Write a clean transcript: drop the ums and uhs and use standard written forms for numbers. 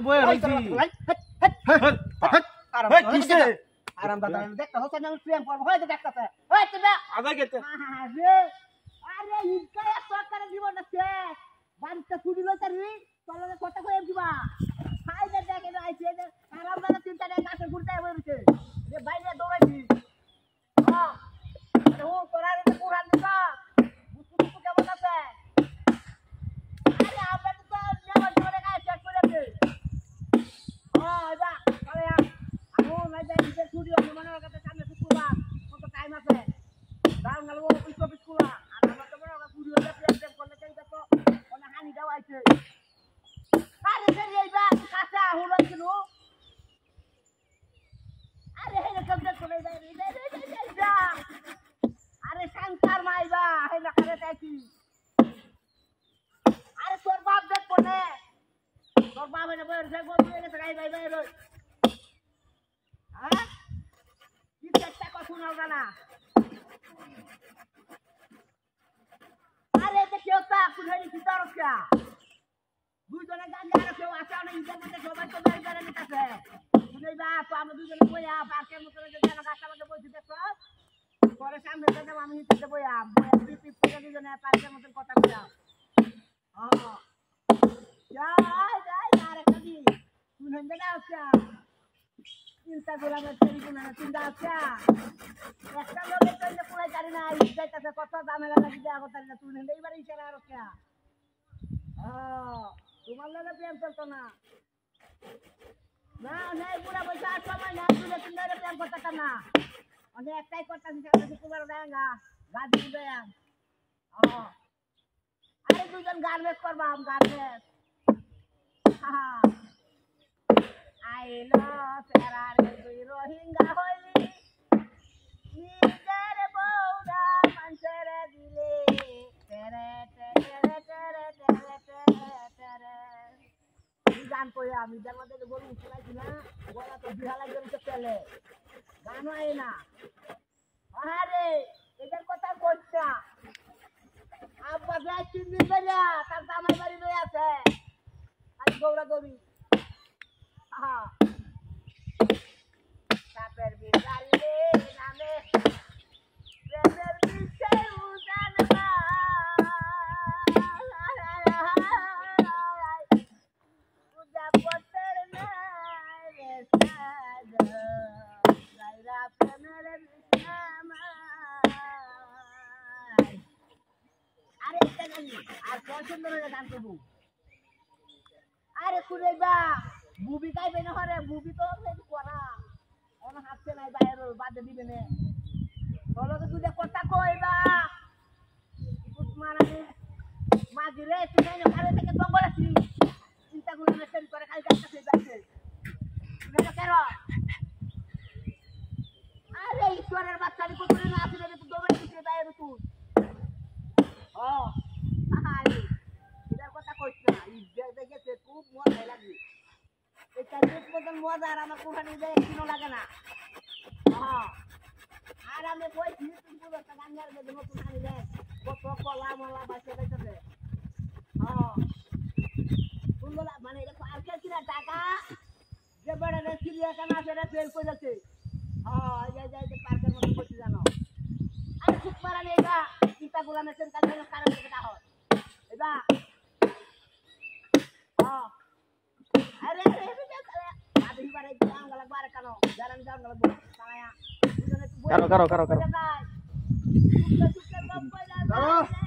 বয়ে রইছি আরাম দাদা দেখতে হচ্ছে না প্রেম করব হয়তো দেখতেছে ওই তুমি আগে গেতে আরে আরে ইনকায়া সরকার জীবন আছে বাড়িতে ছুটি লইতে রি চলে কথা কই দিবা খাই দে দেখে আইছে যে আরাম দাদা চিন্তা নেই কাছে ঘুরতে বইছে যে বাইরে দৌড়াইছি হ্যাঁ আরে ও তোরা রে পুরান দিবা বুঝু কেমন আছে আরে আমরা তো নেওয়ার জন্য কাজ শেষ করে দে হ্যাঁ যা চলে আ ও নাই যাই নিজে ছুটি হবে মনে কাছে সামনে শুক্রবার কত টাইম আছে দাও গেল অফিস খোলা আর আমরা তো মনে হয় ছুটি হয়ে প্রেম করলে চাই তো অনেক হানি দাও আইছে আরে রে এইবা কাঁচা হলো ছিল আরে হে কম দেখ করে যা আরে সংসার মাইবা হে না করে তাইছি আরে তোর বাপ দেখ কোনে তোর বাপ এনে বইর সে গোল দিয়ে গেছে গাই ভাই ভাই রই হ্যাঁ কি চেষ্টা কর শোনাও না আরে এটা কেউ তা কুড়াই কি তরফা দুইজনে গান গায় কেউ আসে না ইন্টারনেটে সবাই তো গান গায় নিতেছে শুনেই বা তো আমরা দুইজনে বইয়া পার্কের মতো যে কেন গাছটা মধ্যে বসে দেখছো পরে সামনে থেকে আমি নিতে বইয়া বিপি থেকে দুইজনে পার্কের মতো কথা কইয়া যাই যাই আর একটা দি শুনেন না আসা চিন্তা গোলামের টেলিফোন না চিন্তা আসা একটা লোকের জন্য পুরাই জানি না যাইতেছে কত দামে লাগি দেওয়া কথা না শুনেন এইবার ইশারা আর কে তোমার লাগে প্রেম চলতো না না নাই পুরা পয়সা আর সময় না তুই তিন ধরে প্রেম করতে না অনেক একটাই করতেছি সামনে শুক্রবার দেঙ্গা গাজি দেয়া আরে দুজন গার্মেন্টস করবা গার্মেন্টস আইলো ফেরার দুই রোহিঙ্গা হইলি নিজের বউরা মানুষের দিলে তেরে তেরে তেরে তেরে তেরে তেরে গান কই আমি যার মধ্যে বলুন শুনাইছি না গলা তো বিহালা গেলে চলে গান হয় না আরে এদের কথা কইছা আব্বা যাই 3 দিন বেরিয়া তার জামাই বাড়ি লই আছে আজ গৌরা গৌরী সাপের বিড়ালে নামে প্রেমের বিষয় উজান পূজা পতের নাই রে সাদ রাইরা প্রেমের আরে আর পছন্দ করে গান করবো আরে কুড়াইবা বুবি গাইবে না হরে বুবি তো করা অন হাসছে নাই বাইরে বাদে দিবে না চলো তো তুই কথা কইবা মারানি মাঝি রে তুই না ঘরে থেকে জঙ্গল আছি চিন্তা করে মেসেজ করে খাই যাচ্ছে যাচ্ছে না কেন আরে ঈশ্বরের বাচ্চারি কোথায় না আসলে তুই দৌড়ে দিতে বাইরে তুই ও আরে এটার কথা কইছ না দেখেছে খুব মজা লাগে এটা দেখতে মজা আর আমার কোখানে যায় কিনো লাগে না আর আমি কইছি তুমি পুরো গান গাইবে দেবো কোখানে যায় কত কলা মলা বাসে যাইতেছে শুনলা মানে এটা আর কে কিনা টাকা যে বড় রে চিড়িয়াখানা সেটা ফেল করে যাচ্ছে যাই যাই পার্কের মধ্যে বসে জানো আর খুব মারা নেই এটা চিন্তা গুলা মেশিন কাজ কারণ থেকে হয় এটা আরে Karo.